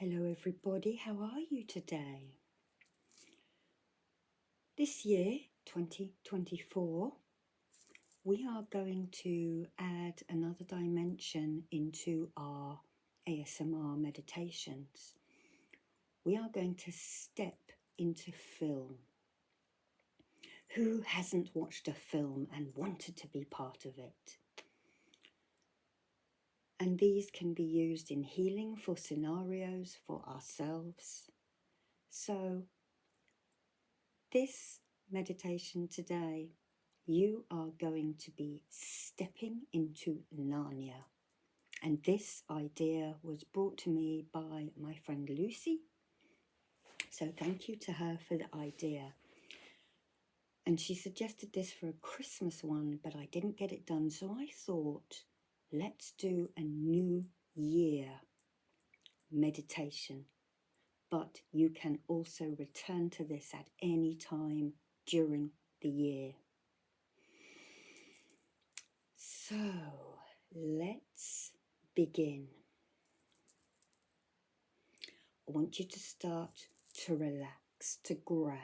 Hello everybody, how are you today? This year, 2024, we are going to add another dimension into our ASMR meditations. We are going to step into film. Who hasn't watched a film and wanted to be part of it? And these can be used in healing for scenarios for ourselves. So, this meditation today, you are going to be stepping into Narnia. And this idea was brought to me by my friend Lucy. So thank you to her for the idea. And she suggested this for a Christmas one, but I didn't get it done. So I thought, let's do a New Year meditation. But you can also return to this at any time during the year. So let's begin. I want you to start to relax, to ground.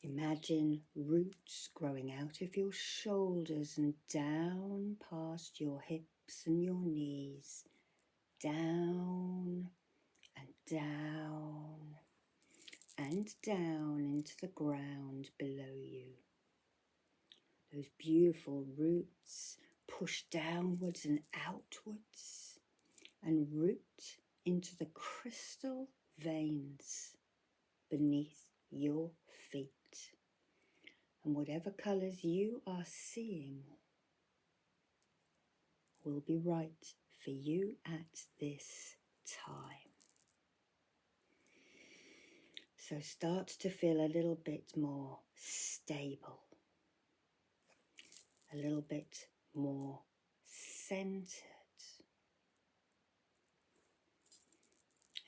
Imagine roots growing out of your shoulders and down past your hips and your knees, down and down and down into the ground below you. Those beautiful roots push downwards and outwards and root into the crystal veins beneath your feet. And whatever colours you are seeing will be right for you at this time. So start to feel a little bit more stable, a little bit more centred,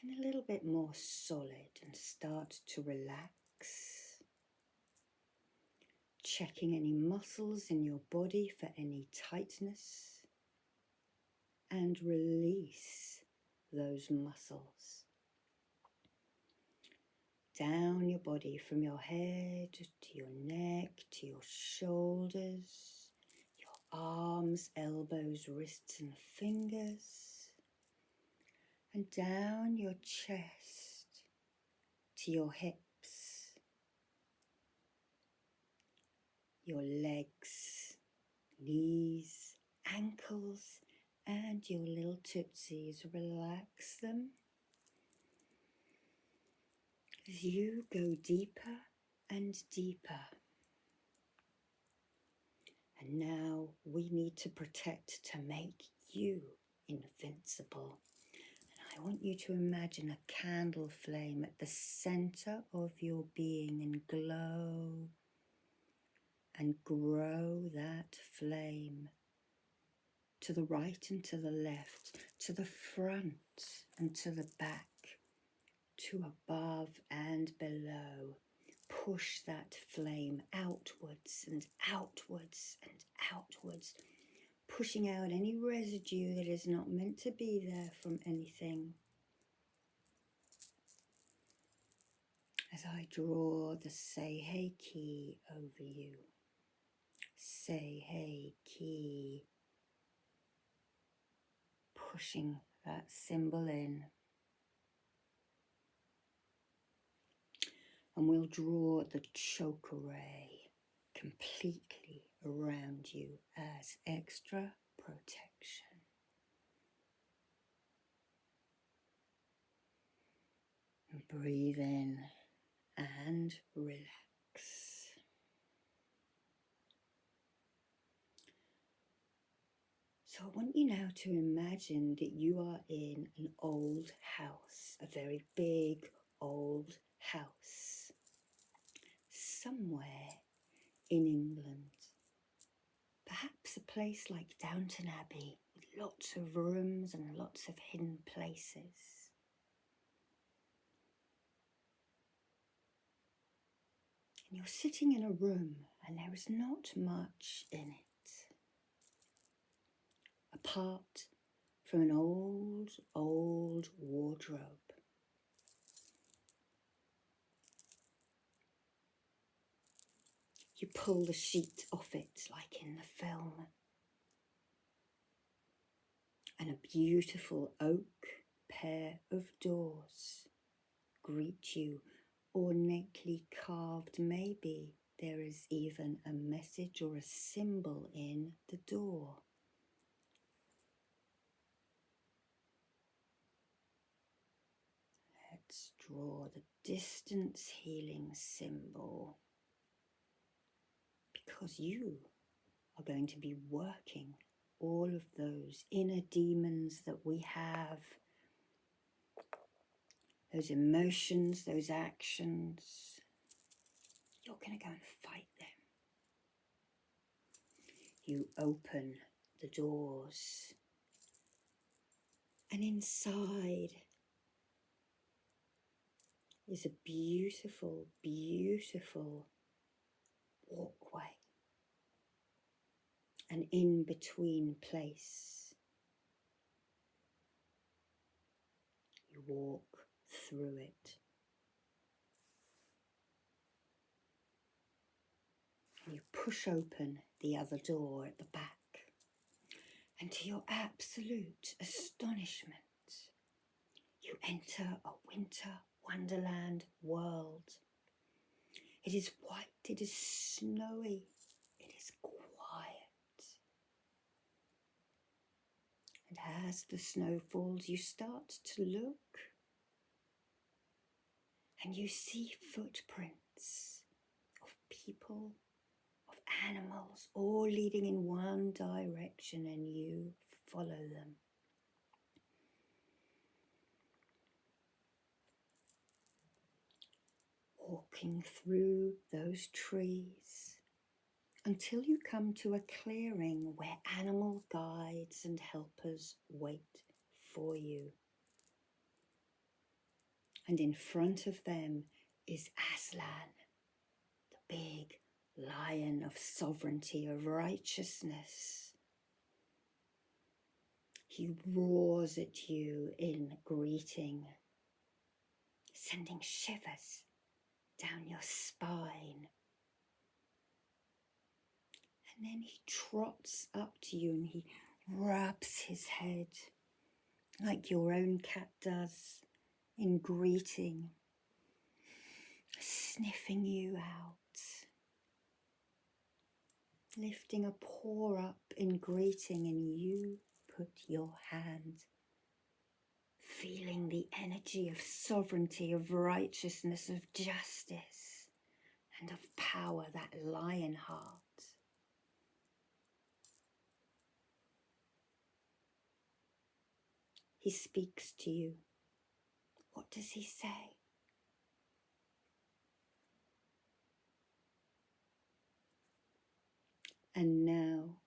and a little bit more solid, and start to relax, checking any muscles in your body for any tightness, and release those muscles. Down your body from your head to your neck, to your shoulders, your arms, elbows, wrists and fingers, and down your chest to your hips, your legs, knees, ankles, and your little tootsies. Relax them as you go deeper and deeper. And now we need to protect to make you invincible. And I want you to imagine a candle flame at the center of your being and glow and grow that flame to the right and to the left, to the front and to the back, to above and below. Push that flame outwards and outwards and outwards, pushing out any residue that is not meant to be there from anything. As I draw the say hey key over you, say hey key, pushing that symbol in. And we'll draw the chakra ray completely around you as extra protection. And breathe in and relax. So I want you now to imagine that you are in an old house, a very big old house, somewhere in England. Perhaps a place like Downton Abbey, with lots of rooms and lots of hidden places. And you're sitting in a room and there is not much in it, apart from an old, old wardrobe. You pull the sheet off it like in the film. And a beautiful oak pair of doors greet you, ornately carved. Maybe there is even a message or a symbol in the door. Let's draw the distance healing symbol, because you are going to be working all of those inner demons that we have, those emotions, those actions. You're going to go and fight them. You open the doors, and inside is a beautiful, beautiful walkway, an in-between place. You walk through it. You push open the other door at the back, and to your absolute astonishment, you enter a winter wonderland world. It is white, it is snowy, it is quiet. And as the snow falls, you start to look, and you see footprints of people, of animals, all leading in one direction, and you follow them. Walking through those trees until you come to a clearing where animal guides and helpers wait for you. And in front of them is Aslan, the big lion of sovereignty, of righteousness. He roars at you in greeting, sending shivers down your spine. And then he trots up to you and he rubs his head like your own cat does in greeting, sniffing you out, lifting a paw up in greeting, and you put your hand, feeling the energy of sovereignty, of righteousness, of justice, and of power, that lion heart. He speaks to you. What does he say? And now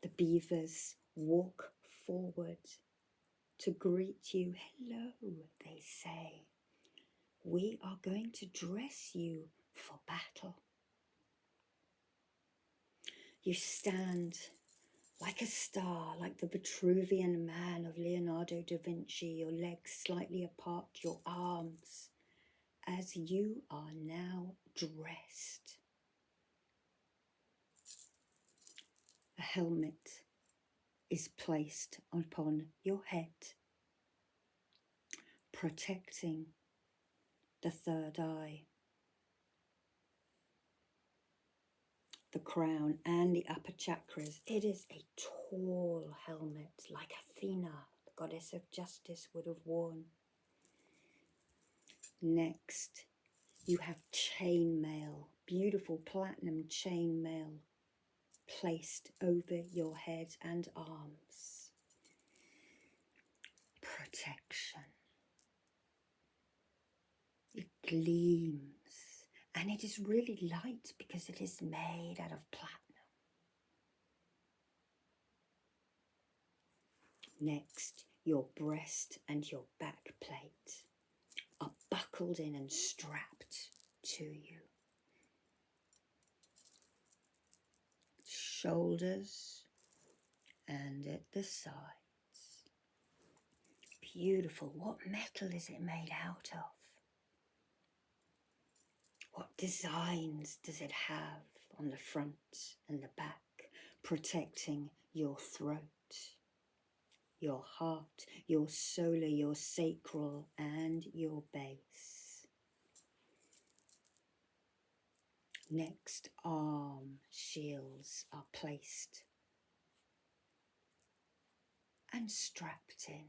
the beavers walk forward to greet you. Hello, they say. We are going to dress you for battle. You stand like a star, like the Vitruvian Man of Leonardo da Vinci, your legs slightly apart, your arms, as you are now dressed. A helmet is placed upon your head, protecting the third eye, the crown and the upper chakras. It is a tall helmet like Athena, the goddess of justice, would have worn. Next, you have chainmail, beautiful platinum chainmail placed over your head and arms. Protection. It gleams, and it is really light because it is made out of platinum. Next, your breast and your back plate are buckled in and strapped to you. Shoulders and at the sides. Beautiful. What metal is it made out of? What designs does it have on the front and the back, protecting your throat, your heart, your solar, your sacral, and your base? Next, arm shields are placed and strapped in.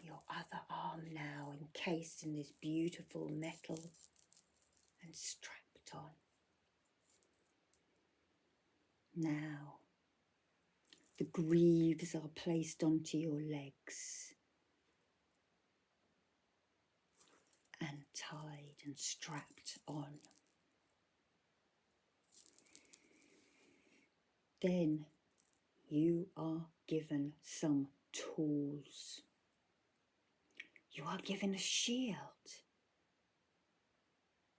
Your other arm now encased in this beautiful metal and strapped on. Now, the greaves are placed onto your legs and tied and strapped on. Then you are given some tools. You are given a shield,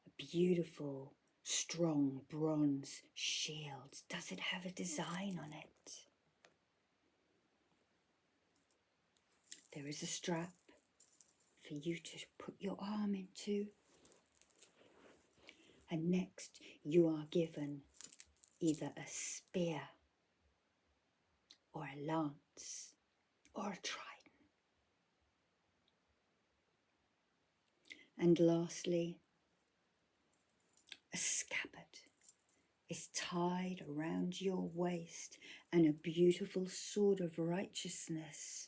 a beautiful, strong bronze shield. Does it have a design on it? There is a strap for you to put your arm into. And next you are given either a spear or a lance or a trident. And lastly, a scabbard is tied around your waist, and a beautiful sword of righteousness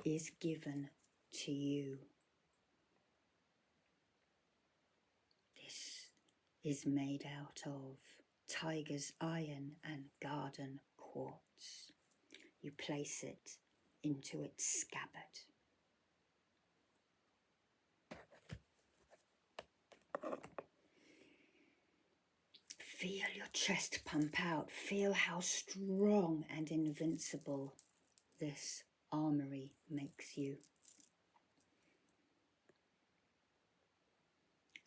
is given to you. This is made out of tiger's iron and garden quartz. You place it into its scabbard. Feel your chest pump out. Feel how strong and invincible this armory makes you.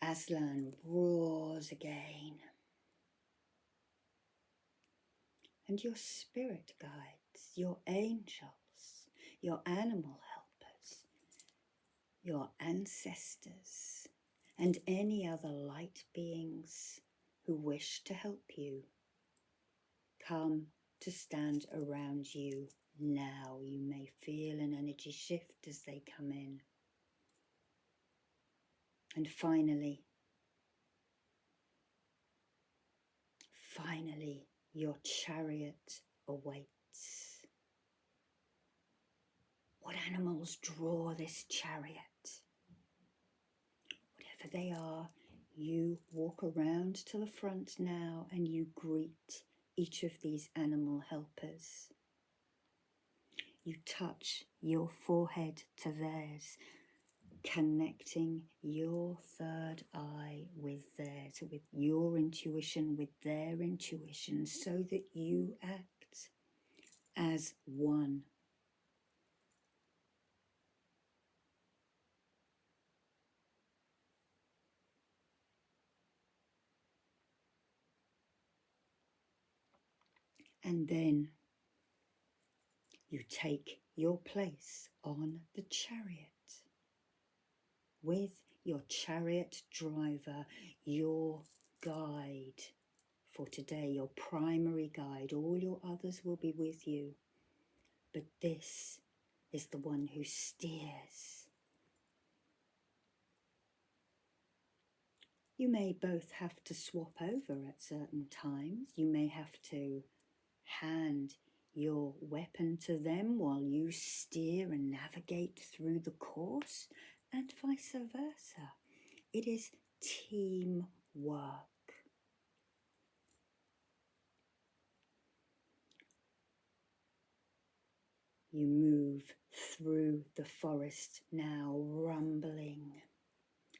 Aslan roars again. And your spirit guides, your angels, your animal helpers, your ancestors, and any other light beings who wish to help you come to stand around you now. You may feel an energy shift as they come in. And finally, your chariot awaits. What animals draw this chariot? Whatever they are, you walk around to the front now and you greet each of these animal helpers. You touch your forehead to theirs, connecting your third eye with theirs, with your intuition, with their intuition, so that you act as one. And then you take your place on the chariot with your chariot driver, your guide for today, your primary guide. All your others will be with you, but this is the one who steers. You may both have to swap over at certain times. You may have to hand your weapon to them while you steer and navigate through the course, and vice versa. It is teamwork. You move through the forest now, rumbling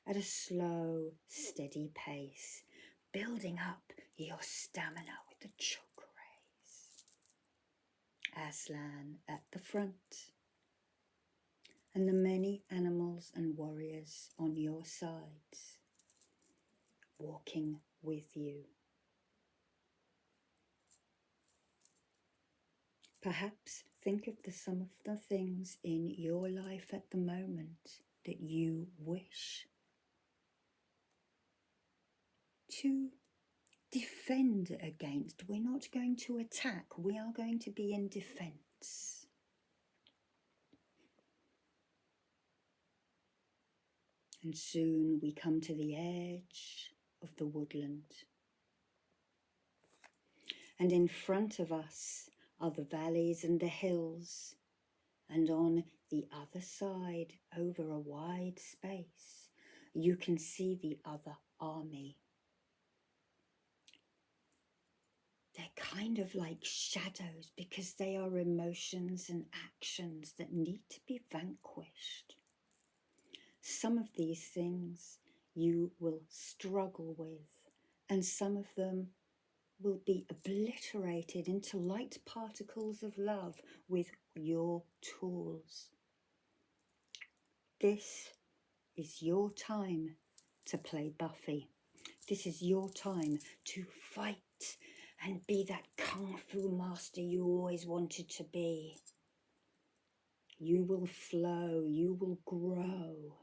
at a slow, steady pace, building up your stamina with the chakras. Aslan at the front, and the many animals and warriors on your sides, walking with you. Perhaps think of some of the things in your life at the moment that you wish to defend against. We're not going to attack, we are going to be in defense. And soon we come to the edge of the woodland. And in front of us are the valleys and the hills. And on the other side, over a wide space, you can see the other army. They're kind of like shadows because they are emotions and actions that need to be vanquished. Some of these things you will struggle with, and some of them will be obliterated into light particles of love with your tools. This is your time to play Buffy. This is your time to fight and be that kung fu master you always wanted to be. You will flow, you will grow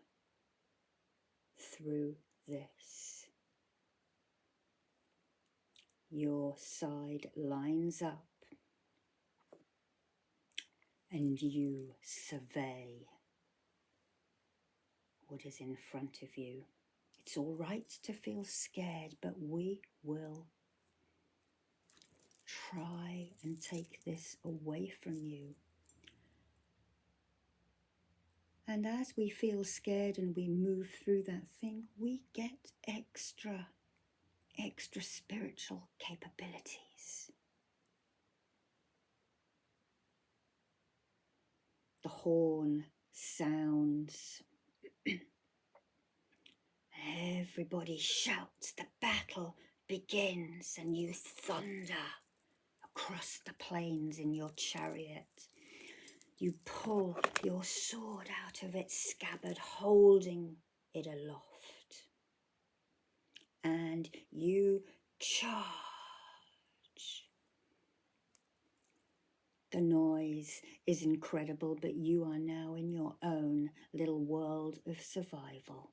through this. Your side lines up and you survey what is in front of you. It's all right to feel scared, but we will try and take this away from you. And as we feel scared and we move through that thing, we get extra spiritual capabilities. The horn sounds. Everybody shouts, the battle begins, and you thunder across the plains in your chariot. You pull your sword out of its scabbard, holding it aloft, and you charge. The noise is incredible, but you are now in your own little world of survival.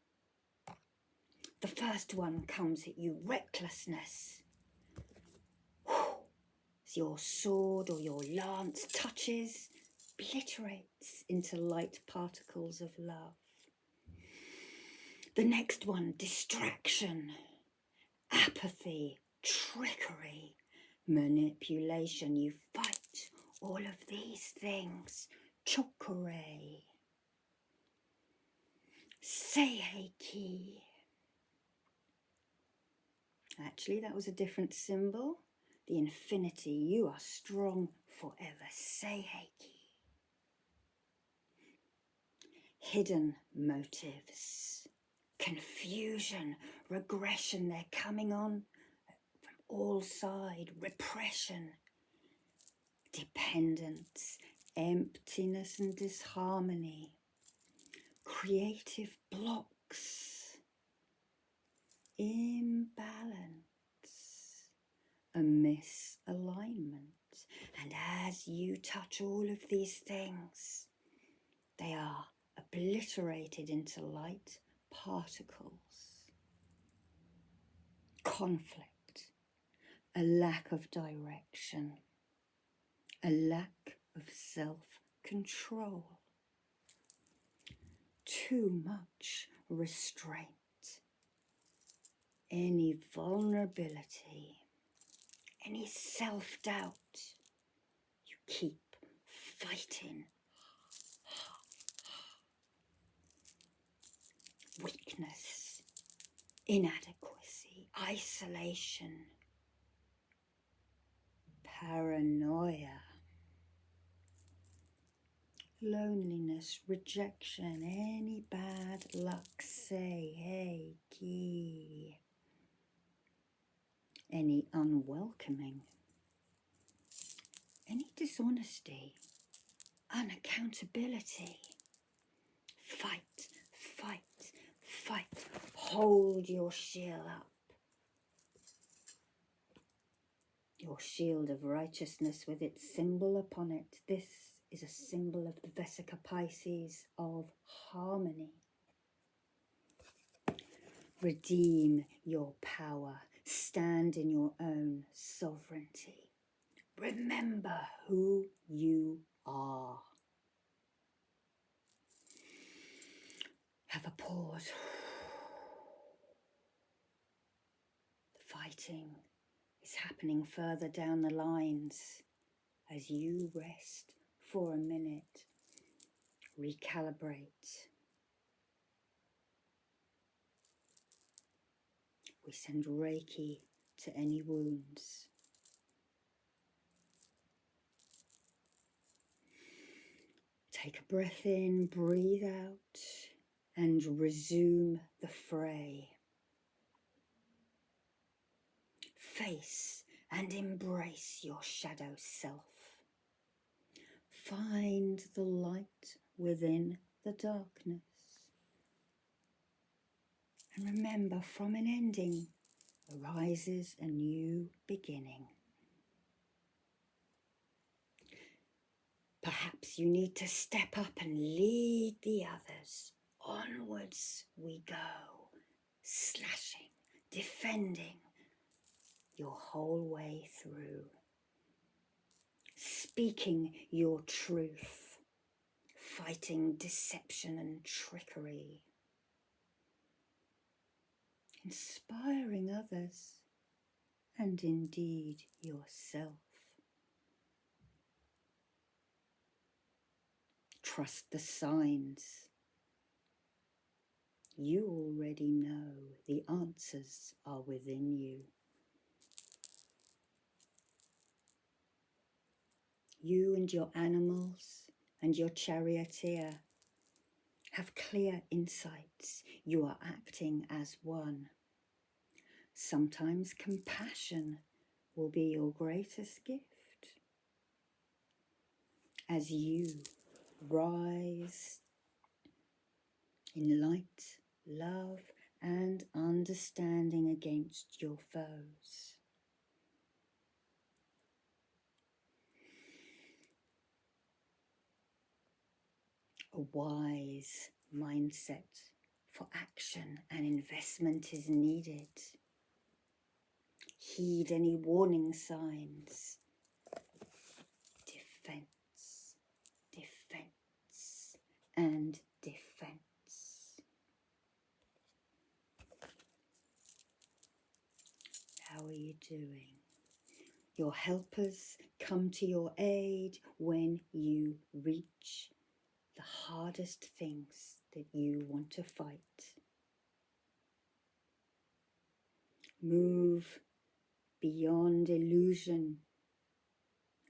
The first one comes at you, recklessness. As your sword or your lance touches, obliterates into light particles of love. The next one, distraction, apathy, trickery, manipulation. You fight all of these things. Chokure, seiheki. Actually, that was a different symbol. The infinity, you are strong forever. Seiheki. Hidden motives, confusion, regression. They're coming on from all sides. Repression, dependence, emptiness and disharmony, creative blocks, imbalance, a misalignment. And as you touch all of these things, they are obliterated into light particles. Conflict, a lack of direction, a lack of self-control, too much restraint, any vulnerability, any self-doubt. You keep fighting. Weakness, inadequacy, isolation, paranoia, loneliness, rejection, any bad luck, say, hey, key, any unwelcoming, any dishonesty, unaccountability. Fight, fight, fight. Hold your shield up. your shield of righteousness with its symbol upon it. This is a symbol of the Vesica Pisces of harmony. Redeem your power. Stand in your own sovereignty. Remember who you are. Have a pause. The fighting is happening further down the lines as you rest for a minute. Recalibrate. We send Reiki to any wounds. Take a breath in, breathe out, and resume the fray. Face and embrace your shadow self. Find the light within the darkness. And remember, from an ending arises a new beginning. Perhaps you need to step up and lead the others. Onwards we go, slashing, defending your whole way through. Speaking your truth, fighting deception and trickery. Inspiring others, and indeed yourself. Trust the signs. You already know the answers are within you. You and your animals and your charioteer have clear insights. You are acting as one. Sometimes compassion will be your greatest gift. As you rise in light, love, and understanding against your foes. A wise mindset for action and investment is needed. Heed any warning signs. Defense, defense, and defense. How are you doing? Your helpers come to your aid when you reach the hardest things that you want to fight. Move beyond illusion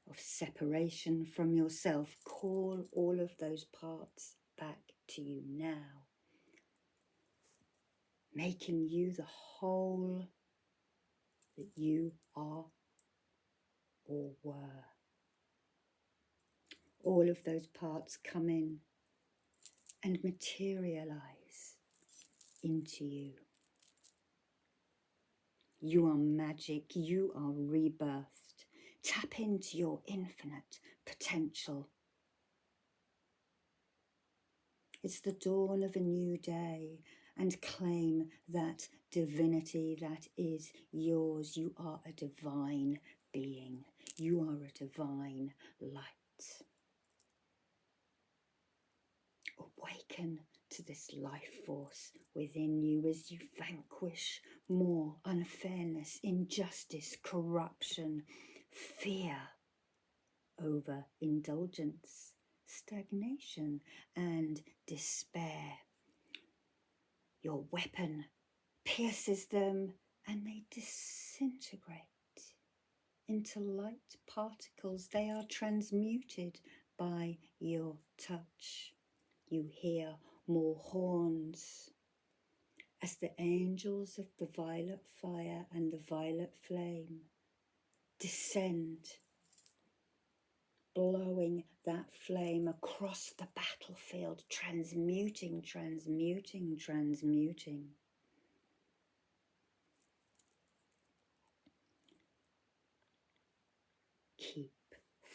of separation from yourself. Call all of those parts back to you now, making you the whole that you are or were. All of those parts come in and materialize into you. You are magic, you are rebirthed. Tap into your infinite potential. It's the dawn of a new day, and claim that divinity that is yours. You are a divine being. You are a divine light. Awaken to this life force within you as you vanquish more unfairness, injustice, corruption, fear, overindulgence, stagnation, and despair. Your weapon pierces them and they disintegrate into light particles. They are transmuted by your touch. You hear more horns as the angels of the violet fire and the violet flame descend, blowing that flame across the battlefield, transmuting, transmuting, transmuting.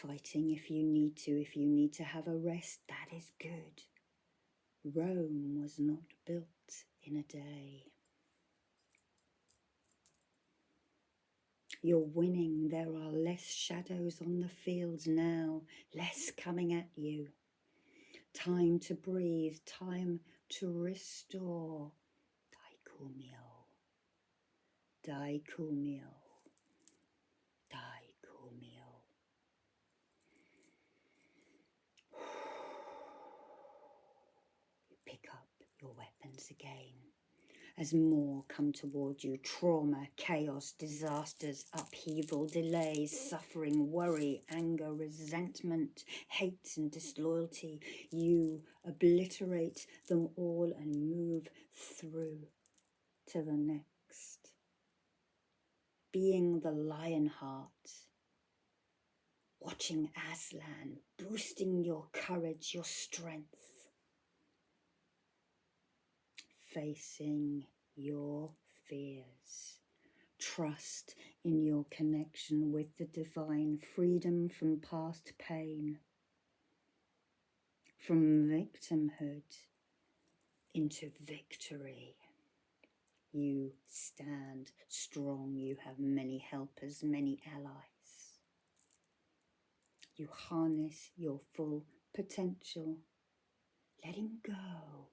Fighting if you need to. If you need to have a rest, that is good. Rome was not built in a day. You're winning. There are less shadows on the fields now, less coming at you. Time to breathe, time to restore. Daikumyo, Daikumyo, Daikumyo. You pick up your weapons again. As more come toward you, trauma, chaos, disasters, upheaval, delays, suffering, worry, anger, resentment, hate and disloyalty, you obliterate them all and move through to the next. Being the lion heart, watching Aslan, boosting your courage, your strength, facing your fears. Trust in your connection with the divine, freedom from past pain, from victimhood into victory. You stand strong, you have many helpers, many allies. You harness your full potential, letting go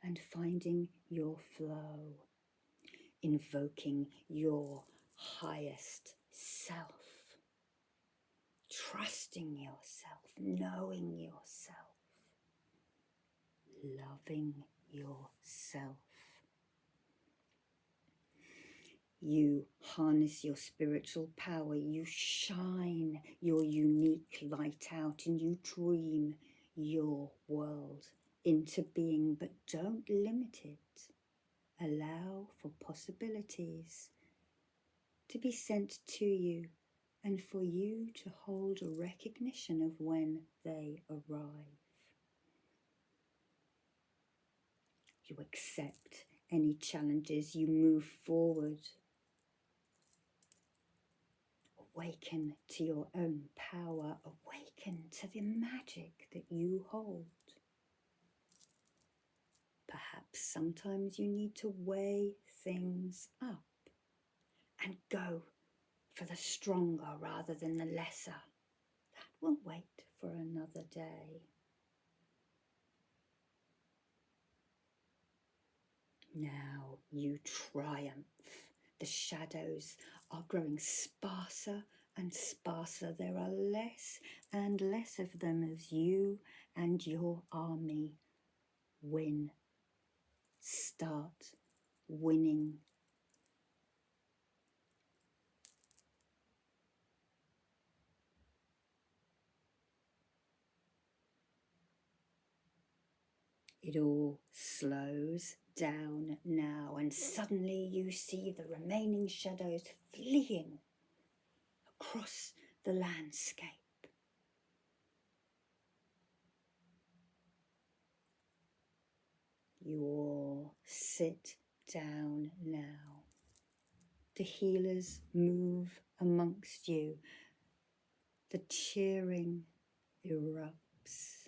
and finding your flow, invoking your highest self, trusting yourself, knowing yourself, loving yourself. You harness your spiritual power, you shine your unique light out, and you dream your world into being, but don't limit it. Allow for possibilities to be sent to you and for you to hold a recognition of when they arrive. You accept any challenges, you move forward. Awaken to your own power, awaken to the magic that you hold. Perhaps sometimes you need to weigh things up and go for the stronger rather than the lesser. That will wait for another day. Now you triumph. The shadows are growing sparser and sparser. There are less and less of them as you and your army win. Start winning. It all slows down now, and suddenly you see the remaining shadows fleeing across the landscape. You all sit down now. The healers move amongst you. The cheering erupts.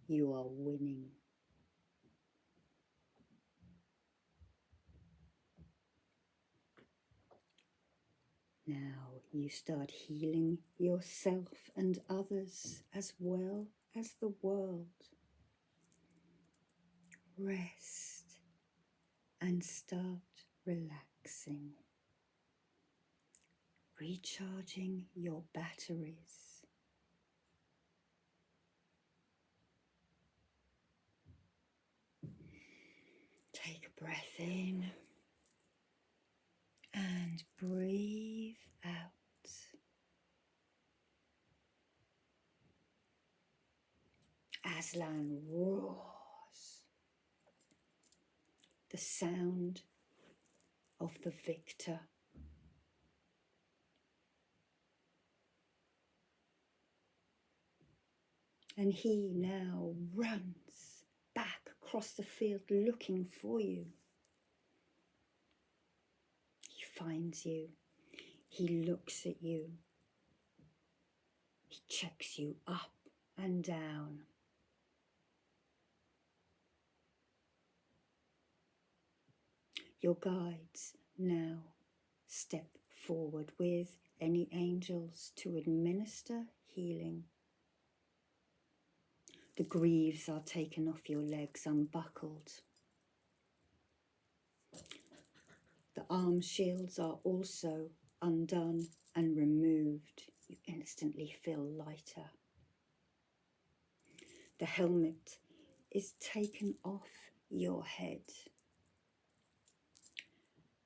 You are winning. Now you start healing yourself and others as well as the world. Rest and start relaxing, recharging your batteries. Take a breath in and breathe out. Aslan roars, the sound of the victor. And he now runs back across the field looking for you. He finds you. He looks at you. He checks you up and down. Your guides now step forward with any angels to administer healing. The greaves are taken off your legs, unbuckled. The arm shields are also undone and removed. You instantly feel lighter. The helmet is taken off your head,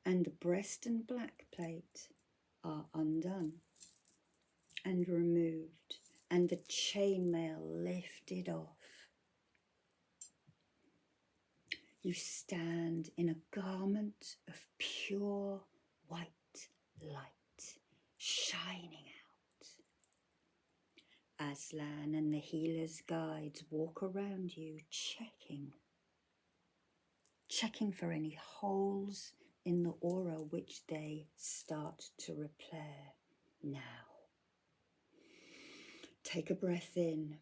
and the breast and back plate are undone and removed, and the chainmail lifted off. You stand in a garment of pure white light shining out. Aslan and the healer's guides walk around you, checking for any holes in the aura, which they start to repair now. Take a breath in.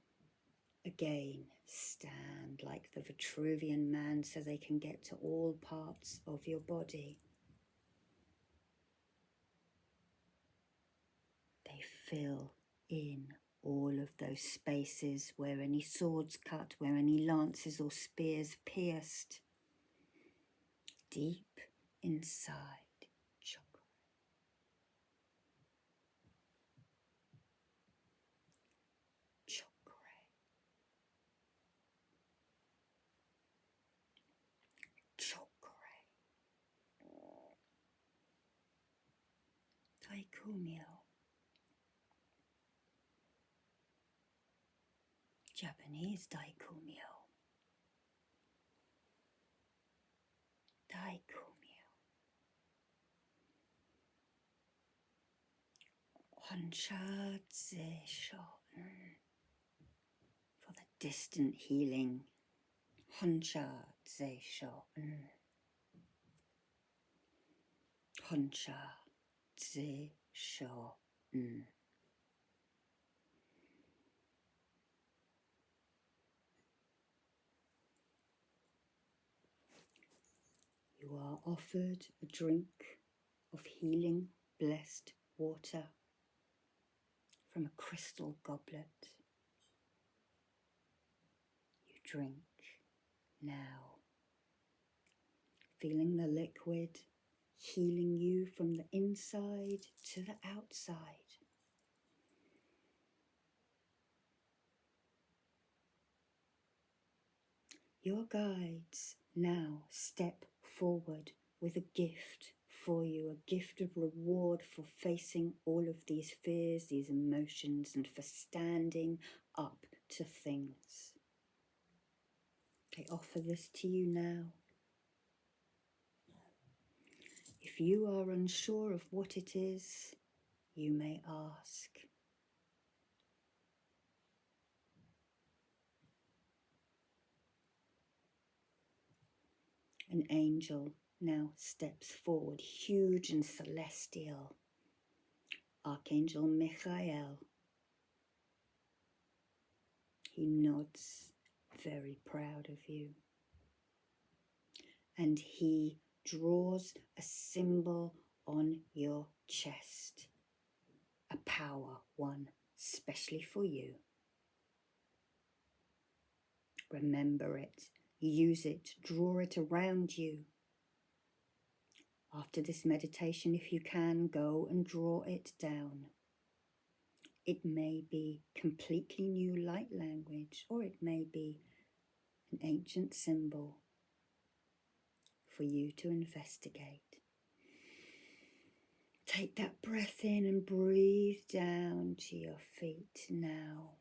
Again, stand like the Vitruvian man so they can get to all parts of your body. They fill in all of those spaces where any swords cut, where any lances or spears pierced. Deep inside chakra. Daikumyo. Japanese Daikumyo. Daikumyo. Honsha Tse Shoten. For the distant healing. Honsha Tse Shoten. Honsha Tse Shoten. You are offered a drink of healing, blessed water from a crystal goblet. You drink now, feeling the liquid healing you from the inside to the outside. Your guides now step forward with a gift for you, a gift of reward for facing all of these fears, these emotions, and for standing up to things. They offer this to you now. If you are unsure of what it is, you may ask. An angel now steps forward, huge and celestial. Archangel Michael. He nods, very proud of you. And he draws a symbol on your chest. A power one, specially for you. Remember it, use it, draw it around you. After this meditation, if you can, go and draw it down. It may be completely new light language, or it may be an ancient symbol for you to investigate. Take that breath in and breathe down to your feet now.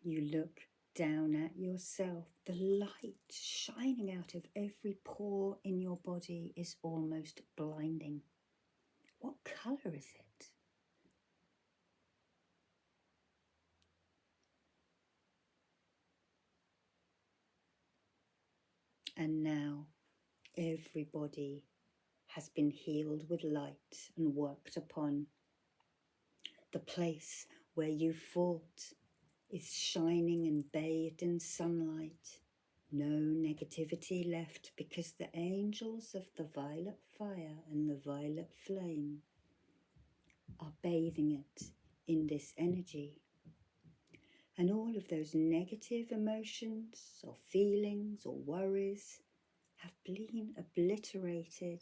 You look down at yourself. The light shining out of every pore in your body is almost blinding. What colour is it? And now everybody has been healed with light and worked upon. The place where you fought is shining and bathed in sunlight. No negativity left, because the angels of the violet fire and the violet flame are bathing it in this energy. And all of those negative emotions or feelings or worries have been obliterated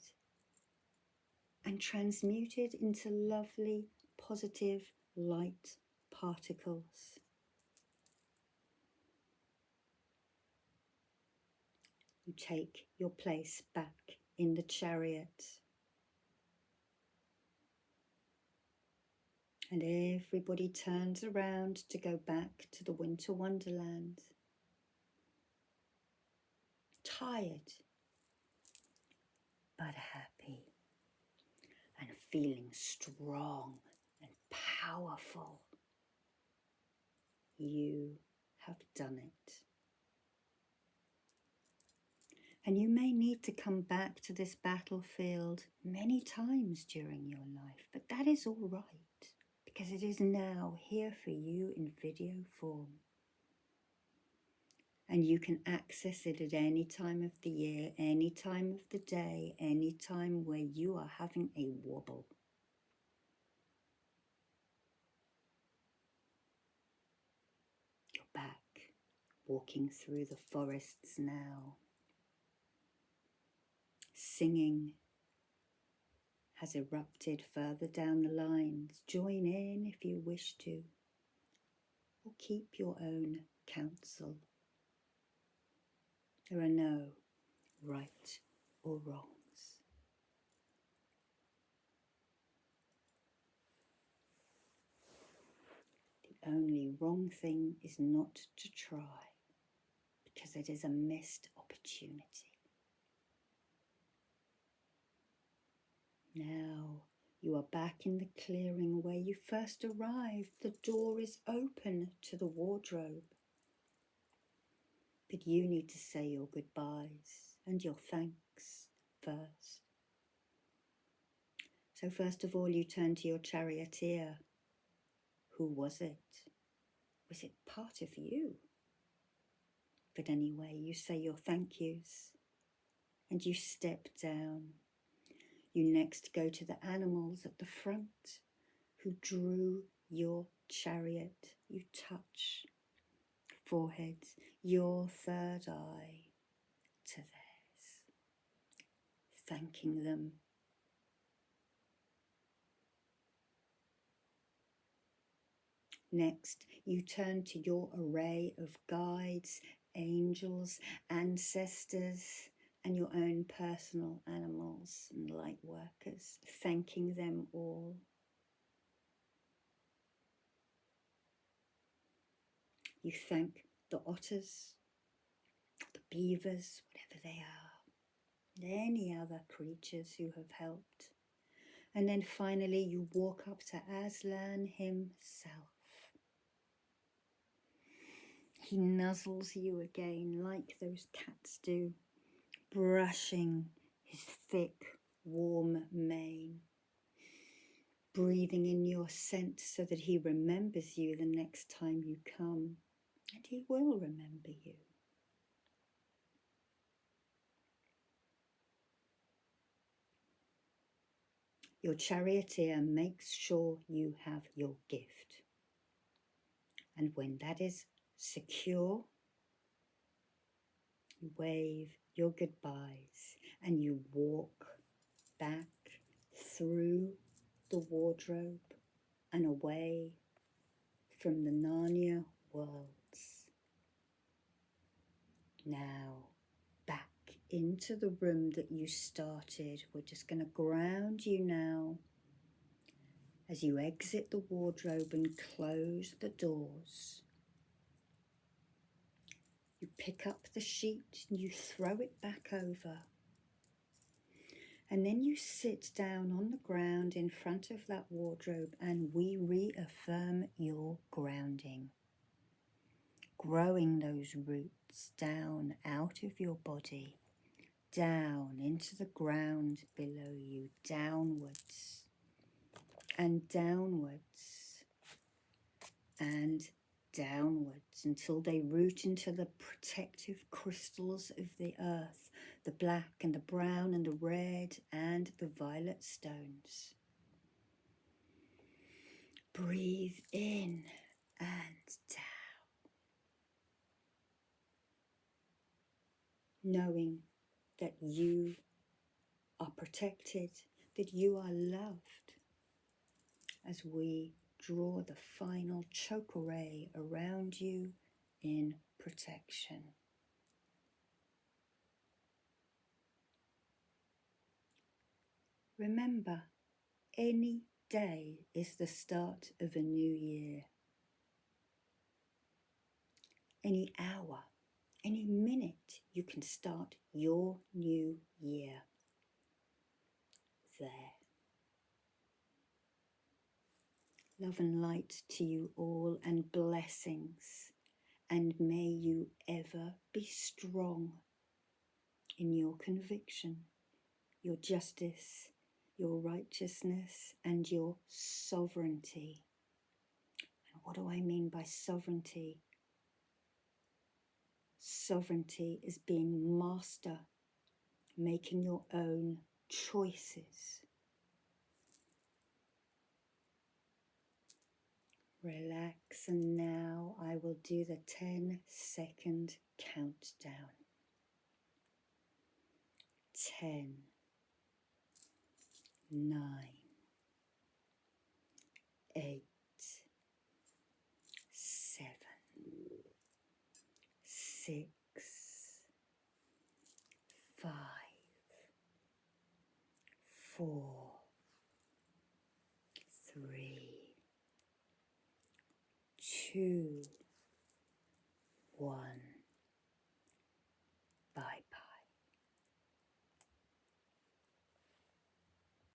and transmuted into lovely, positive light particles. You take your place back in the chariot, and everybody turns around to go back to the winter wonderland. Tired, but happy, and feeling strong and powerful. You have done it. And you may need to come back to this battlefield many times during your life, but that is all right, because it is now here for you in video form. And you can access it at any time of the year, any time of the day, any time where you are having a wobble. You're back, walking through the forests now. Singing has erupted further down the lines. Join in if you wish to, or keep your own counsel. There are no right or wrongs. The only wrong thing is not to try, because it is a missed opportunity. Now you are back in the clearing where you first arrived. The door is open to the wardrobe. But you need to say your goodbyes and your thanks first. So first of all, you turn to your charioteer. Who was it? Was it part of you? But anyway, you say your thank yous and you step down. You next go to the animals at the front who drew your chariot. You touch foreheads, your third eye to theirs, thanking them. Next, you turn to your array of guides, angels, ancestors, and your own personal animals and light workers, thanking them all. You thank the otters, the beavers, whatever they are, and any other creatures who have helped. And then finally you walk up to Aslan himself. He nuzzles you again like those cats do, brushing his thick, warm mane, breathing in your scent so that he remembers you the next time you come, and he will remember you. Your charioteer makes sure you have your gift, and when that is secure, you wave your goodbyes and you walk back through the wardrobe and away from the Narnia worlds. Now back into the room that you started. We're just going to ground you now as you exit the wardrobe and close the doors. You pick up the sheet and you throw it back over. And then you sit down on the ground in front of that wardrobe and we reaffirm your grounding. Growing those roots down out of your body, down into the ground below you, downwards and downwards and downwards until they root into the protective crystals of the earth, the black and the brown and the red and the violet stones. Breathe in and down, knowing that you are protected, that you are loved, as we draw the final chakra ray around you in protection. Remember, any day is the start of a new year. Any hour, any minute, you can start your new year there. Love and light to you all, and blessings, and may you ever be strong in your conviction, your justice, your righteousness, and your sovereignty. And what do I mean by sovereignty? Sovereignty is being master, making your own choices. Relax, and now I will do the 10-second countdown. 10, 9, 8, 7, 6, 5, 4, 3, 2, 1.